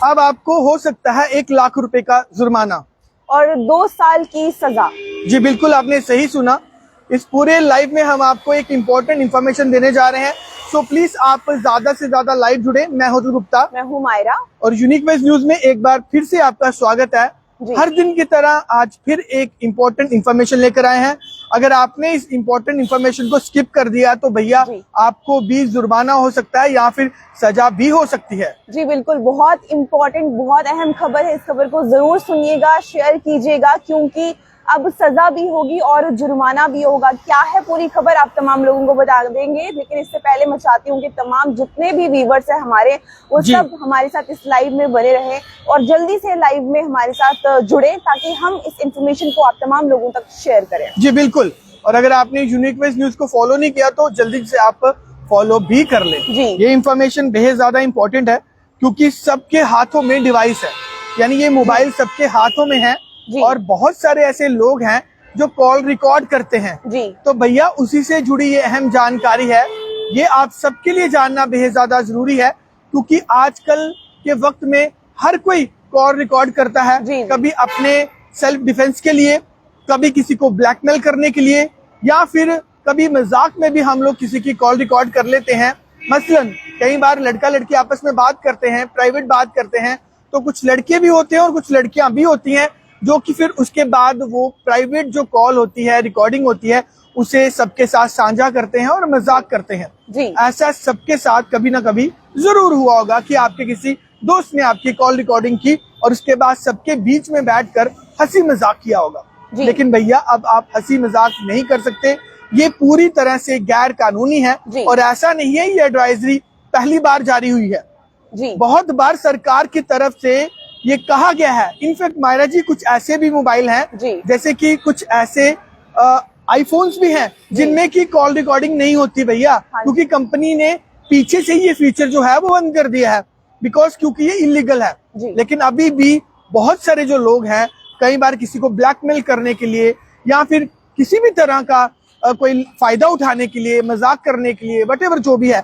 अब आपको हो सकता है 1 लाख रुपए का जुर्माना और 2 साल की सजा। जी बिल्कुल, आपने सही सुना। इस पूरे लाइव में हम आपको एक इम्पोर्टेंट इन्फॉर्मेशन देने जा रहे हैं, सो प्लीज आप ज्यादा से ज्यादा लाइव जुड़े। मैं हूं गुप्ता, मैं हूं मायरा और यूनिक वेज न्यूज में एक बार फिर से आपका स्वागत है। हर दिन की तरह आज फिर एक इम्पोर्टेंट इन्फॉर्मेशन लेकर आए हैं। अगर आपने इस इम्पोर्टेंट इन्फॉर्मेशन को स्किप कर दिया तो भैया आपको भी जुर्माना हो सकता है या फिर सजा भी हो सकती है। जी बिल्कुल, बहुत इम्पोर्टेंट, बहुत अहम खबर है। इस खबर को जरूर सुनिएगा, शेयर कीजिएगा, क्योंकि अब सजा भी होगी और जुर्माना भी होगा। क्या है पूरी खबर आप तमाम लोगों को बता देंगे, लेकिन इससे पहले मैं चाहती हूँ कि तमाम जितने भी व्यूवर्स हैं हमारे, वो सब हमारे साथ इस लाइव में बने रहे और जल्दी से लाइव में हमारे साथ जुड़े, ताकि हम इस इंफॉर्मेशन को आप तमाम लोगों तक शेयर करें। जी बिल्कुल, और अगर आपने यूनिक वेज न्यूज को फॉलो नहीं किया तो जल्दी से आप फॉलो भी कर लें। ये इन्फॉर्मेशन बेहद ज्यादा इम्पोर्टेंट है, क्योंकि सबके हाथों में डिवाइस है, यानी ये मोबाइल सबके हाथों में है और बहुत सारे ऐसे लोग हैं जो कॉल रिकॉर्ड करते हैं। तो भैया उसी से जुड़ी ये अहम जानकारी है, ये आप सबके लिए जानना बेहद ज्यादा जरूरी है, क्योंकि आजकल के वक्त में हर कोई कॉल रिकॉर्ड करता है, कभी अपने सेल्फ डिफेंस के लिए, कभी किसी को ब्लैकमेल करने के लिए, या फिर कभी मजाक में भी हम लोग किसी की कॉल रिकॉर्ड कर लेते हैं। मसलन कई बार लड़का लड़की आपस में बात करते हैं, प्राइवेट बात करते हैं, तो कुछ लड़के भी होते हैं और कुछ लड़कियां भी होती हैं जो कि फिर उसके बाद वो प्राइवेट जो कॉल होती है, रिकॉर्डिंग होती है, उसे सबके साथ साझा करते हैं और मजाक करते हैं। ऐसा सबके साथ कभी ना कभी जरूर हुआ होगा कि आपके किसी दोस्त ने आपकी कॉल रिकॉर्डिंग की और उसके बाद सबके बीच में बैठकर हंसी मजाक किया होगा। लेकिन भैया अब आप हंसी मजाक नहीं कर सकते, ये पूरी तरह से गैर कानूनी है। और ऐसा नहीं है ये एडवाइजरी पहली बार जारी हुई है, बहुत बार सरकार की तरफ से ये कहा गया है। इनफैक्ट मायरा जी, कुछ ऐसे भी मोबाइल हैं, जैसे कि कुछ ऐसे आईफोन्स भी हैं जिनमें की कॉल रिकॉर्डिंग नहीं होती भैया, क्योंकि कंपनी ने पीछे से ये फीचर जो है वो बंद कर दिया है, क्योंकि ये इलीगल है। लेकिन अभी भी बहुत सारे जो लोग हैं, कई बार किसी को ब्लैकमेल करने के लिए या फिर किसी भी तरह का कोई फायदा उठाने के लिए, मजाक करने के लिए, वटेवर जो भी है,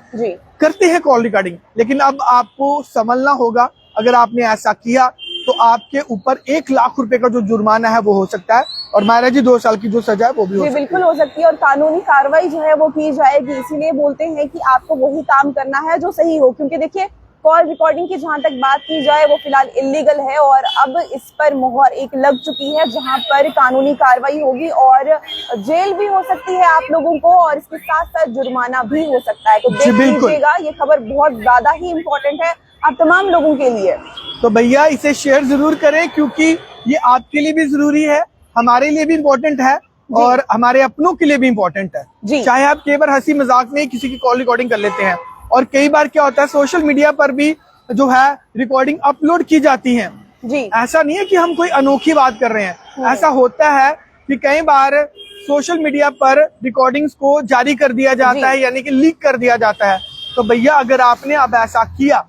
करते हैं कॉल रिकॉर्डिंग। लेकिन अब आपको संभलना होगा। अगर आपने ऐसा किया तो आपके ऊपर 1 लाख रुपए का जो जुर्माना है वो हो सकता है, और मायरा जी 2 साल की जो सजा है वो भी हो सकती है। बिल्कुल हो सकती है, और कानूनी कार्रवाई जो है वो की जाएगी। इसीलिए बोलते हैं कि आपको वही काम करना है जो सही हो, क्योंकि देखिए कॉल रिकॉर्डिंग की जहां तक बात की जाए वो फिलहाल इलीगल है, और अब इस पर मोहर एक लग चुकी है, जहां पर कानूनी कार्रवाई होगी और जेल भी हो सकती है आप लोगों को, और इसके साथ साथ जुर्माना भी हो सकता है। तो देख लीजिएगा, ये खबर बहुत ज्यादा ही इम्पोर्टेंट है आप तमाम लोगों के लिए। तो भैया इसे शेयर जरूर करें, क्योंकि ये आपके लिए भी जरूरी है, हमारे लिए भी इम्पोर्टेंट है, और हमारे अपनों के लिए भी इम्पोर्टेंट है। चाहे आप कई बार हंसी मजाक में किसी की कॉल रिकॉर्डिंग कर लेते हैं, और कई बार क्या होता है सोशल मीडिया पर भी जो है रिकॉर्डिंग अपलोड की जाती है। ऐसा नहीं है कि हम कोई अनोखी बात कर रहे हैं, ऐसा होता है कि कई बार सोशल मीडिया पर रिकॉर्डिंग्स को जारी कर दिया जाता है, यानी कि लीक कर दिया जाता है। तो भैया अगर आपने अब ऐसा किया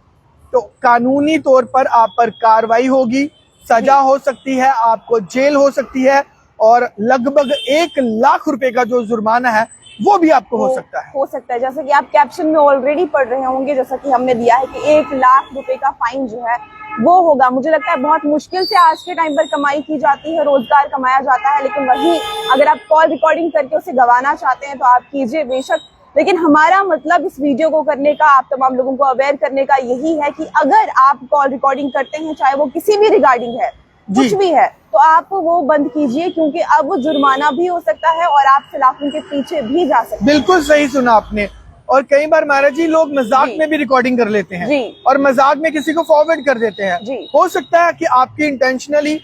तो कानूनी तौर पर आप पर कार्रवाई होगी, सजा हो सकती है, आपको जेल हो सकती है, और लगभग 1 लाख रुपए का जो जुर्माना है वो भी आपको हो सकता है। जैसा कि आप कैप्शन में ऑलरेडी पढ़ रहे होंगे, जैसा कि हमने दिया है कि 1 लाख रुपए का फाइन जो है वो होगा। मुझे लगता है बहुत मुश्किल से आज के टाइम पर कमाई की जाती है, रोजगार कमाया जाता है, लेकिन वही अगर आप कॉल रिकॉर्डिंग करके उसे गंवाना चाहते हैं तो आप कीजिए बेशक। लेकिन हमारा मतलब इस वीडियो को करने का, आप तमाम लोगों को अवेयर करने का यही है कि अगर आप कॉल रिकॉर्डिंग करते हैं, चाहे वो किसी भी रिगार्डिंग है, कुछ भी है, तो आप वो बंद कीजिए, क्योंकि अब जुर्माना भी हो सकता है और आप सलाखों के पीछे भी जा सकते हैं। बिल्कुल सही सुना आपने। और कई बार महाराज जी लोग मजाक में भी रिकॉर्डिंग कर लेते हैं और मजाक में किसी को फॉरवर्ड कर देते हैं। हो सकता है कि आपकी इंटेंशनली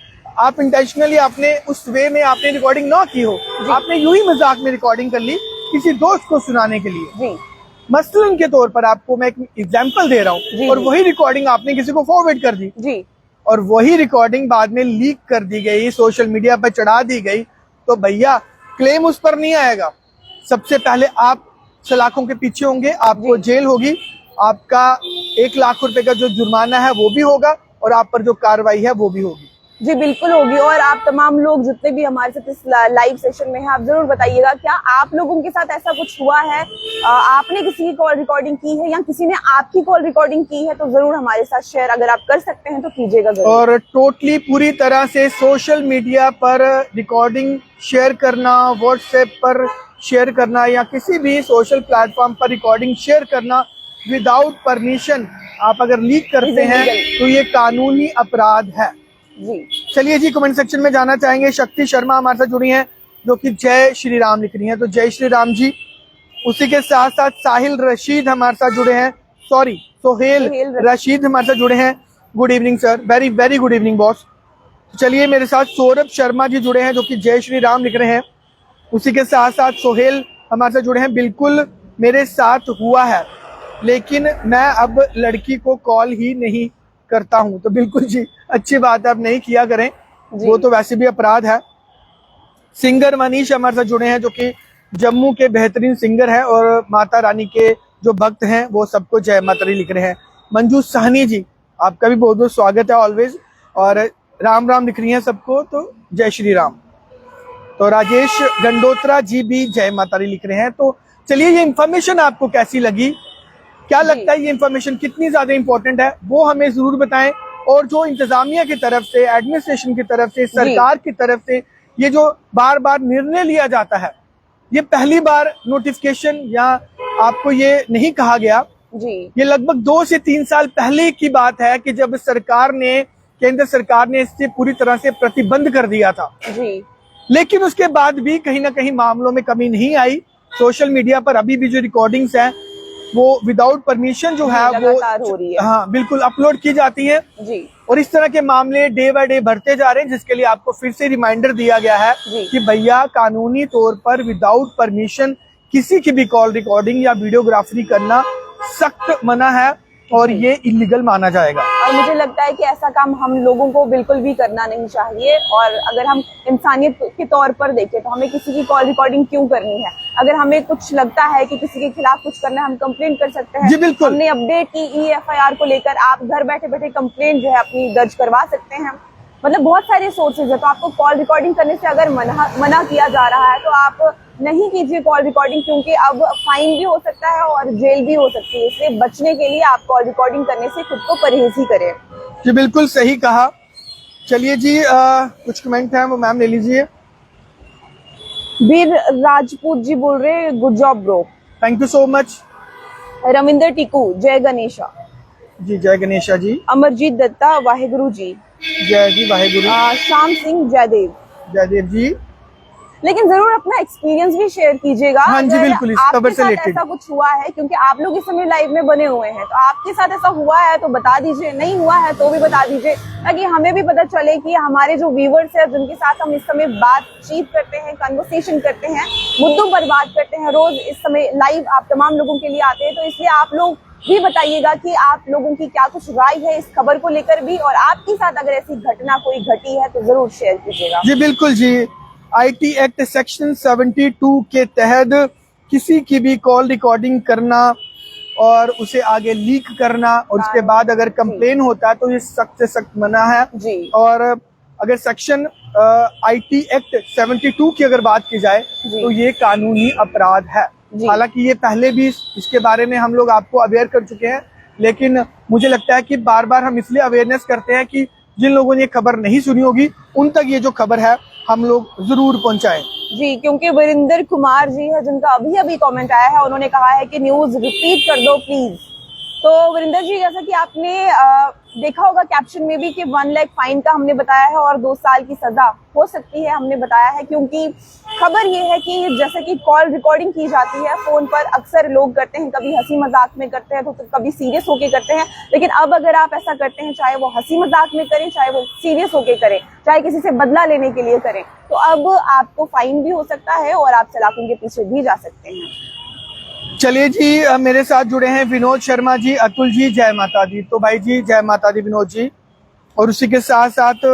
आपने उस वे में आपने रिकॉर्डिंग ना की हो, आपने यूं ही मजाक में रिकॉर्डिंग कर ली किसी दोस्त को सुनाने के लिए। मसलन के तौर पर आपको मैं एक एग्जांपल दे रहा हूँ, और वही रिकॉर्डिंग आपने किसी को फॉरवर्ड कर दी और वही रिकॉर्डिंग बाद में लीक कर दी गई, सोशल मीडिया पर चढ़ा दी गई, तो भैया क्लेम उस पर नहीं आएगा। सबसे पहले आप सलाखों के पीछे होंगे, आपको जेल होगी, आपका 1 लाख रुपए का जो जुर्माना है वो भी होगा और आप पर जो कार्रवाई है वो भी होगी। जी बिल्कुल होगी। और आप तमाम लोग जितने भी हमारे साथ इस लाइव सेशन में हैं, आप जरूर बताइएगा क्या आप लोगों के साथ ऐसा कुछ हुआ है, आपने किसी की कॉल रिकॉर्डिंग की है या किसी ने आपकी कॉल रिकॉर्डिंग की है, तो जरूर हमारे साथ शेयर अगर आप कर सकते हैं तो कीजिएगा जरूर। और टोटली पूरी तरह से सोशल मीडिया पर रिकॉर्डिंग शेयर करना, व्हाट्सएप पर शेयर करना या किसी भी सोशल प्लेटफॉर्म पर रिकॉर्डिंग शेयर करना विदाउट परमिशन आप अगर लीक करते हैं तो ये कानूनी अपराध है जी। चलिए जी, कमेंट सेक्शन में जाना चाहेंगे। शक्ति शर्मा हमारे साथ जुड़ी हैं जो कि जय श्री राम लिख रही हैं, तो जय श्री राम जी। उसी के साथ साथ साहिल रशीद हमारे साथ जुड़े हैं, सोहेल रशीद हमारे साथ जुड़े हैं। Good evening sir, very very good evening boss. चलिए, मेरे साथ सौरभ शर्मा जी जुड़े हैं जो कि जय श्री राम लिख रहे हैं। उसी के साथ साथ सोहेल हमारे साथ जुड़े हैं, बिल्कुल मेरे साथ हुआ है लेकिन मैं अब लड़की को कॉल ही नहीं करता हूं। तो बिल्कुल जी, अच्छी बात है, आप नहीं किया करें, वो तो वैसे भी अपराध है। सिंगर मनीष हमारे साथ जुड़े हैं जो कि जम्मू के बेहतरीन सिंगर हैं और माता रानी के जो भक्त हैं वो सबको जय माता दी लिख रहे हैं। मंजू साहनी जी, आपका भी बहुत बहुत स्वागत है ऑलवेज, और राम राम लिख रही हैं सबको, तो जय श्री राम। तो राजेश गंडोत्रा जी भी जय माता दी लिख रहे हैं। तो चलिए, ये इन्फॉर्मेशन आपको कैसी लगी, क्या लगता है ये इन्फॉर्मेशन कितनी ज्यादा इंपॉर्टेंट है, वो हमें जरूर बताएं। और जो इंतजामिया की तरफ से, एडमिनिस्ट्रेशन की तरफ से, सरकार की तरफ से ये जो बार बार निर्णय लिया जाता है, ये पहली बार नोटिफिकेशन या आपको ये नहीं कहा गया जी। ये लगभग 2 से 3 साल पहले की बात है कि जब केंद्र सरकार ने इससे पूरी तरह से प्रतिबंध कर दिया था जी। लेकिन उसके बाद भी कहीं ना कहीं मामलों में कमी नहीं आई। सोशल मीडिया पर अभी भी जो रिकॉर्डिंग्स हैं वो विदाउट परमिशन जो है वो हो रही है। हाँ बिल्कुल अपलोड की जाती है जी। और इस तरह के मामले डे बाय डे बढ़ते जा रहे हैं, जिसके लिए आपको फिर से रिमाइंडर दिया गया है कि भैया कानूनी तौर पर विदाउट परमिशन किसी की भी कॉल रिकॉर्डिंग या वीडियोग्राफी करना सख्त मना है और ये इलीगल माना जाएगा। और मुझे लगता है कि ऐसा काम हम लोगों को बिल्कुल भी करना नहीं चाहिए। और अगर हम इंसानियत के तौर पर देखें तो हमें किसी की कॉल रिकॉर्डिंग क्यों करनी है? अगर हमें कुछ लगता है कि किसी के खिलाफ कुछ करना है, हम कंप्लेंट कर सकते हैं। जी बिल्कुल। हमने अपडेट की EFIR को लेकर, आप घर बैठे बैठे कंप्लेंट जो है अपनी दर्ज करवा सकते हैं। मतलब बहुत सारे सोर्सेज है। तो आपको कॉल रिकॉर्डिंग करने से अगर मना किया जा रहा है तो आप नहीं कीजिए कॉल रिकॉर्डिंग, क्योंकि अब फाइन भी हो सकता है और जेल भी हो सकती है। इसलिए बचने के लिए आप कॉल रिकॉर्डिंग करने से खुद को परहेज ही करें। जी बिल्कुल सही कहा। चलिए जी, कुछ कमेंट है वो मैम ले लीजिए। वीर राजपूत जी बोल रहे, good job bro. Thank you so much. Ravinder Tiku, Jai Ganesha जी, जय गणेशा जी। अमरजीत दत्ता, वाहेगुरु जी। जय जी वाहेगुरु। श्याम सिंह, जयदेव। जयदेव जी। लेकिन जरूर अपना एक्सपीरियंस भी शेयर कीजिएगा। हाँ जी बिल्कुल, इस खबर से रिलेटेड ऐसा कुछ हुआ है, क्योंकि आप लोग इस समय लाइव में बने हुए हैं, तो आपके साथ ऐसा हुआ है तो बता दीजिए, नहीं हुआ है तो भी बता दीजिए, ताकि हमें भी पता चले कि हमारे जो व्यूवर्स है जिनके साथ हम इस समय बातचीत करते हैं, कन्वर्सेशन करते हैं, मुद्दों पर बात करते हैं, रोज इस समय लाइव आप तमाम लोगों के लिए आते हैं, तो इसलिए आप लोग भी बताइएगा कि आप लोगों की क्या कुछ राय है इस खबर को लेकर भी, और आपके साथ अगर ऐसी घटना कोई घटी है तो जरूर शेयर कीजिएगा। जी बिल्कुल जी। IT एक्ट सेक्शन 72 के तहत किसी की भी कॉल रिकॉर्डिंग करना और उसे आगे लीक करना और उसके बाद अगर कंप्लेन होता है तो ये सख्त से सख्त मना है जी। और अगर सेक्शन IT एक्ट 72 की अगर बात की जाए तो ये कानूनी अपराध है। हालांकि ये पहले भी इसके बारे में हम लोग आपको अवेयर कर चुके हैं, लेकिन मुझे लगता है कि बार बार हम इसलिए अवेयरनेस करते हैं कि जिन लोगों ने ये खबर नहीं सुनी होगी उन तक ये जो खबर है हम लोग जरूर पहुंचाएं। जी, क्योंकि वीरेंद्र कुमार जी है जिनका अभी अभी कमेंट आया है, उन्होंने कहा है कि न्यूज रिपीट कर दो प्लीज। तो वीरेंद्र जी, जैसा कि आपने देखा होगा कैप्शन में भी कि 1 लाख फाइन का हमने बताया है और 2 साल की सजा हो सकती है, हमने बताया है, क्योंकि खबर ये है कि जैसे कि कॉल रिकॉर्डिंग की जाती है फोन पर, अक्सर लोग करते हैं, कभी हंसी मजाक में करते हैं तो कभी सीरियस होके करते हैं, लेकिन अब अगर आप ऐसा करते हैं, चाहे वो हंसी मजाक में करें, चाहे वो सीरियस होके करें, चाहे किसी से बदला लेने के लिए करें, तो अब आपको फाइन भी हो सकता है और आप सलाखों के पीछे भी जा सकते हैं। चलिए जी, मेरे साथ जुड़े हैं विनोद शर्मा जी। अतुल जी, जय माता दी। तो भाई जी जय माता दी विनोद जी। और उसी के साथ साथ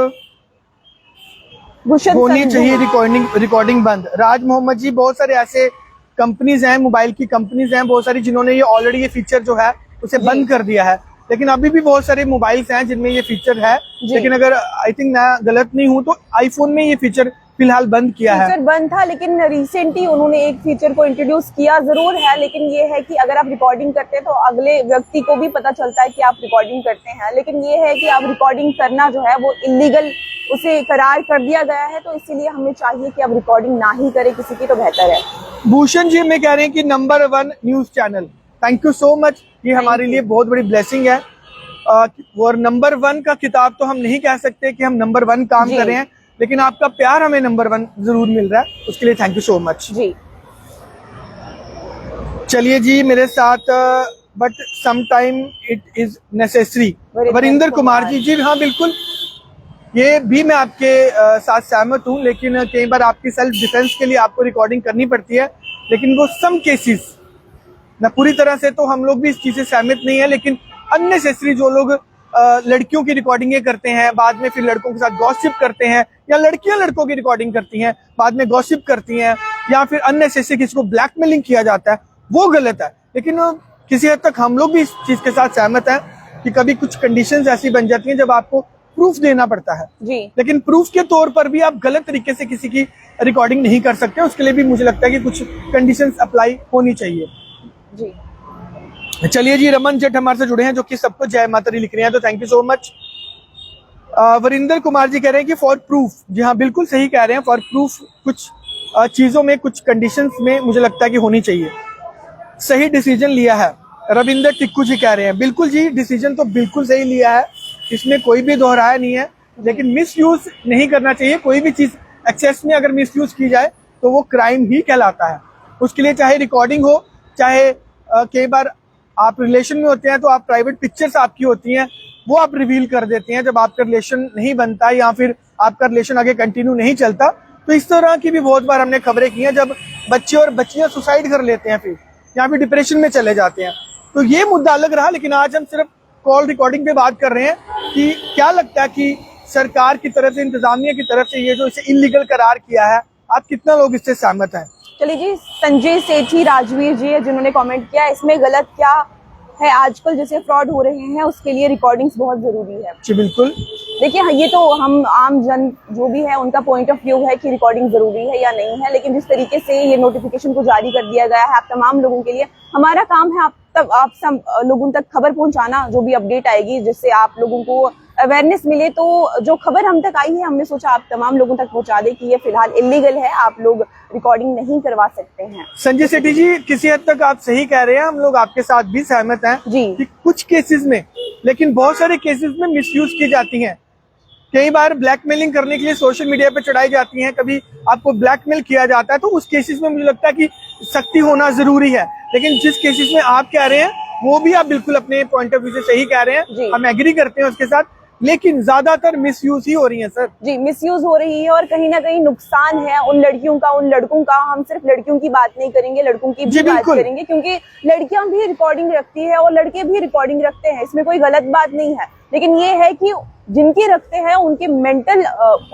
होनी चाहिए रिकॉर्डिंग बंद। राज मोहम्मद जी, बहुत सारे ऐसे कंपनीज हैं, मोबाइल की कंपनीज हैं बहुत सारी, जिन्होंने ये ऑलरेडी ये फीचर जो है उसे बंद कर दिया है। लेकिन अभी भी बहुत सारे मोबाइल्स हैं जिनमें ये फीचर है। लेकिन अगर आई थिंक मैं गलत नहीं हूं तो आईफोन में ये फीचर फिलहाल बंद किया है। फीचर बंद था, लेकिन रिसेंटली उन्होंने एक फीचर को इंट्रोड्यूस किया जरूर है। लेकिन ये है कि अगर आप रिकॉर्डिंग करते हैं तो अगले व्यक्ति को भी पता चलता है कि आप रिकॉर्डिंग करते हैं। लेकिन ये है कि आप रिकॉर्डिंग करना जो है वो इलीगल उसे करार कर दिया गया है, तो इसीलिए हमें चाहिए कि आप रिकॉर्डिंग ना ही करें किसी की, तो बेहतर है। भूषण जी हमें कह रहे हैं कि number 1 news channel, thank you so much, ये हमारे लिए बहुत बड़ी ब्लेसिंग है। और नंबर 1 का खिताब तो हम नहीं कह सकते कि हम नंबर 1 काम कर रहे हैं, लेकिन आपका प्यार हमें नंबर 1 जरूर मिल रहा है, उसके लिए थैंक यू सो मच जी। चलिए जी, मेरे साथ but sometime it is necessary, Varinder Kumar ji. जी हाँ बिल्कुल, ये भी मैं आपके साथ सहमत हूँ, लेकिन कई बार आपकी सेल्फ डिफेंस के लिए आपको रिकॉर्डिंग करनी पड़ती है। लेकिन वो सम केसेस, मैं पूरी तरह से तो हम लोग भी इस चीज से सहमत नहीं है, लेकिन अननेसेसरी जो लोग लड़कियों की रिकॉर्डिंगें करते हैं, बाद में फिर लड़कों के साथ गॉसिप करते हैं, या लड़कियां लड़कों की रिकॉर्डिंग करती हैं बाद में गॉसिप करती हैं, या फिर अननेसेसरी किसी को ब्लैकमेलिंग किया जाता है, वो गलत है। लेकिन किसी हद तक हम लोग भी इस चीज के साथ सहमत हैं कि कभी कुछ कंडीशंस ऐसी बन जाती हैं जब आपको प्रूफ देना पड़ता है जी। लेकिन प्रूफ के तौर पर भी आप गलत तरीके से किसी की रिकॉर्डिंग नहीं कर सकते। उसके लिए भी मुझे लगता है कि कुछ कंडीशंस अप्लाई होनी चाहिए जी। चलिए जी, रमन जट हमारे से जुड़े हैं जो कि सबको जय माता दी लिख रहे हैं, तो thank you so much. Varinder Kumar ji कह रहे हैं कि फॉर प्रूफ, जी हाँ बिल्कुल सही कह रहे हैं, फॉर प्रूफ कुछ चीजों में, कुछ कंडीशंस में मुझे लगता है कि होनी चाहिए। सही डिसीजन लिया है, रविंदर टिक्कू जी कह रहे हैं। बिल्कुल जी, डिसीजन तो बिल्कुल सही लिया है, इसमें कोई भी दोहराया नहीं है, लेकिन मिसयूज नहीं करना चाहिए। कोई भी चीज एक्सेस में अगर मिसयूज की जाए तो वो क्राइम ही कहलाता है। उसके लिए चाहे रिकॉर्डिंग हो, चाहे कई बार आप रिलेशन में होते हैं तो आप प्राइवेट पिक्चर्स आपकी होती हैं वो आप रिवील कर देते हैं जब आपका रिलेशन नहीं बनता या फिर आपका रिलेशन आगे कंटिन्यू नहीं चलता। तो इस तरह की भी बहुत बार हमने खबरें की हैं जब बच्चे और बच्चियां सुसाइड कर लेते हैं फिर या फिर डिप्रेशन में चले जाते हैं। तो ये मुद्दा अलग रहा, लेकिन आज हम सिर्फ कॉल रिकॉर्डिंग पे बात कर रहे हैं कि क्या लगता है कि सरकार की तरफ से, इंतजामिया की तरफ से ये जो इसे इलीगल करार किया है, आप कितना लोग इससे सहमत हैं? चलिए जी, संजय सेठी राजवीर जी है जिन्होंने कमेंट किया, इसमें गलत क्या है? आजकल जैसे फ्रॉड हो रहे हैं उसके लिए रिकॉर्डिंग्स बहुत जरूरी है। जी बिल्कुल। देखिए ये तो हम आम जन जो भी है उनका पॉइंट ऑफ व्यू है कि रिकॉर्डिंग जरूरी है या नहीं है, लेकिन जिस तरीके से ये नोटिफिकेशन को जारी कर दिया गया है आप तमाम लोगों के लिए, हमारा काम है आप सब लोगों तक खबर पहुंचाना, जो भी अपडेट आएगी जिससे आप लोगों को अवेयरनेस मिले। तो जो खबर हम तक आई है हमने सोचा आप तमाम लोगों तक पहुंचा दे कि ये फिलहाल इलीगल है, आप लोग रिकॉर्डिंग नहीं करवा सकते हैं। संजय सेठी जी, किसी हद तक आप सही कह रहे हैं, हम लोग आपके साथ भी सहमत हैं जी कि कुछ केसेस में, लेकिन बहुत सारे केसेस में मिसयूज की जाती हैं। कई बार ब्लैकमेलिंग करने के लिए सोशल मीडिया पे चढ़ाई जाती हैं, कभी आपको ब्लैकमेल किया जाता है, तो उस केसेस में मुझे लगता है कि सख्ती होना जरूरी है। लेकिन जिस केसेस में आप कह रहे हैं वो भी आप बिल्कुल अपने पॉइंट ऑफ व्यू से सही कह रहे हैं, हम एग्री करते हैं उसके साथ, लेकिन ज्यादातर मिसयूज ही हो रही है सर। जी, मिसयूज हो रही है और कहीं ना कहीं नुकसान है उन लड़कियों का, उन लड़कों का। हम सिर्फ लड़कियों की बात नहीं करेंगे, लड़कों की भी बात करेंगे, क्योंकि लड़कियां भी रिकॉर्डिंग रखती है और लड़के भी रिकॉर्डिंग रखते हैं, इसमें कोई गलत बात नहीं है। लेकिन ये है कि जिनके रखते हैं उनके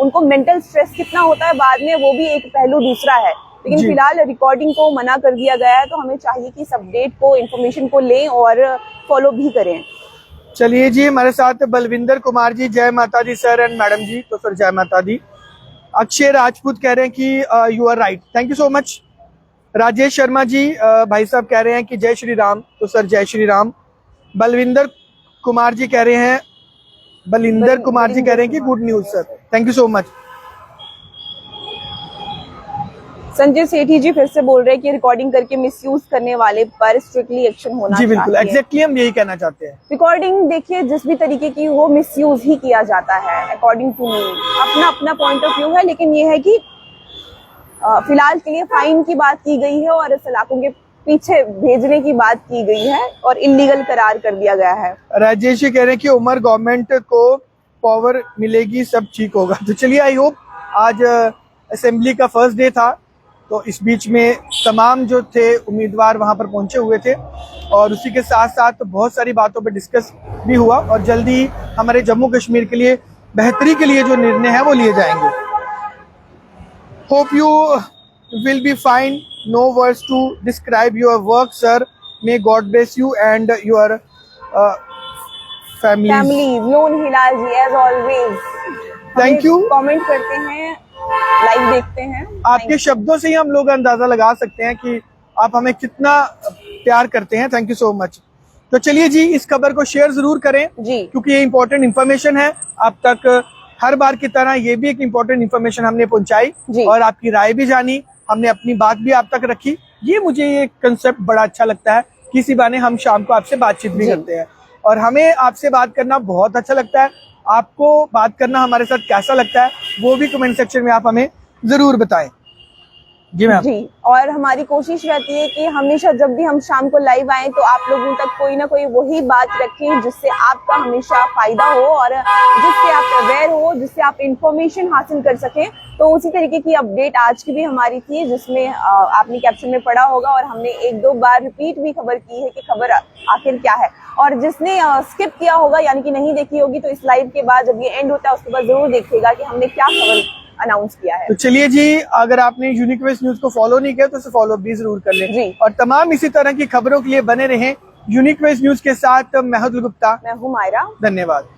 उनको मेंटल स्ट्रेस कितना होता है बाद में, वो भी एक पहलू दूसरा है। लेकिन फिलहाल रिकॉर्डिंग को मना कर दिया गया है, तो हमें चाहिए कि इस अपडेट को, इन्फॉर्मेशन को लें और फॉलो भी करें। चलिए जी, हमारे साथ बलविंदर कुमार जी, जय माता दी सर एंड मैडम जी। तो सर जय माता दी। अक्षय राजपूत कह रहे हैं कि you are right, thank you so much. Rajesh Sharma ji भाई साहब कह रहे हैं कि जय श्री राम, तो सर जय श्री राम। बलविंदर कुमार जी कह रहे हैं कि good news sir, thank you so much. Sanjay Sethi ji फिर से बोल रहे हैं कि रिकॉर्डिंग करके मिसयूज करने वाले पर स्ट्रिक्टली एक्शन होना चाहिए। जी बिल्कुल, एग्जैक्टली हम यही कहना चाहते हैं। रिकॉर्डिंग देखिए जिस भी तरीके की वो मिसयूज ही किया जाता है, अकॉर्डिंग टू मी, अपना अपना पॉइंट ऑफ व्यू है। लेकिन ये है कि फिलहाल के लिए फाइन की बात की गई है और सलाखों के पीछे भेजने की बात की गई है और इलीगल करार कर दिया गया है। राजेश जी कह रहे हैं कि उमर गवर्नमेंट को पावर मिलेगी, सब ठीक होगा। तो चलिए, आई होप, आज असेंबली का फर्स्ट डे था, तो इस बीच में तमाम जो थे उम्मीदवार वहां पर पहुंचे हुए थे और उसी के साथ साथ बहुत सारी बातों पर डिस्कस भी हुआ और जल्दी हमारे जम्मू कश्मीर के लिए बेहतरी के लिए जो निर्णय है वो लिए जाएंगे। Hope you will be fine, no words to describe your work sir, may God bless you and your family. Lone Hilal ji as always thank you. Comment करते हैं, लाइव देखते हैं। आपके शब्दों से ही हम लोग अंदाजा लगा सकते हैं कि आप हमें कितना प्यार करते हैं। Thank you so much. तो चलिए जी, इस खबर को शेयर जरूर करें जी, क्योंकि ये इंपॉर्टेंट इन्फॉर्मेशन है। अब तक हर बार की तरह ये भी एक इम्पोर्टेंट इन्फॉर्मेशन हमने पहुंचाई और आपकी राय भी जानी, हमने अपनी बात भी आप तक रखी। ये मुझे कंसेप्ट बड़ा अच्छा लगता है। किसी बहाने हम शाम को आपसे बातचीत भी करते हैं और हमें आपसे बात करना बहुत अच्छा लगता है। आपको बात करना हमारे साथ कैसा लगता है वो भी कमेंट सेक्शन में आप हमें जरूर बताएं। जी मैम। जी, और हमारी कोशिश रहती है कि हमेशा जब भी हम शाम को लाइव आए तो आप लोगों तक कोई ना कोई वही बात रखें जिससे आपका हमेशा फायदा हो और जिससे आप अवेयर हो, जिससे आप इंफॉर्मेशन हासिल कर सकें। तो उसी तरीके की अपडेट आज की भी हमारी थी, जिसमें आपने कैप्शन में पढ़ा होगा और हमने 1-2 बार रिपीट भी खबर की है कि खबर आखिर क्या है। और जिसने स्किप किया होगा यानी कि नहीं देखी होगी तो इस लाइव के बाद जब ये एंड होता है उसके बाद जरूर देखिएगा कि हमने क्या खबर अनाउंस किया है। तो चलिए जी, अगर आपने यूनिक वेस्ट न्यूज को फॉलो नहीं किया तो उसे फॉलो भी जरूर कर लें जी। और तमाम इसी तरह की खबरों के लिए बने रहें यूनिक वेस्ट न्यूज के साथ। मैं हूं गुप्ता, मैं हूँ मायरा। धन्यवाद।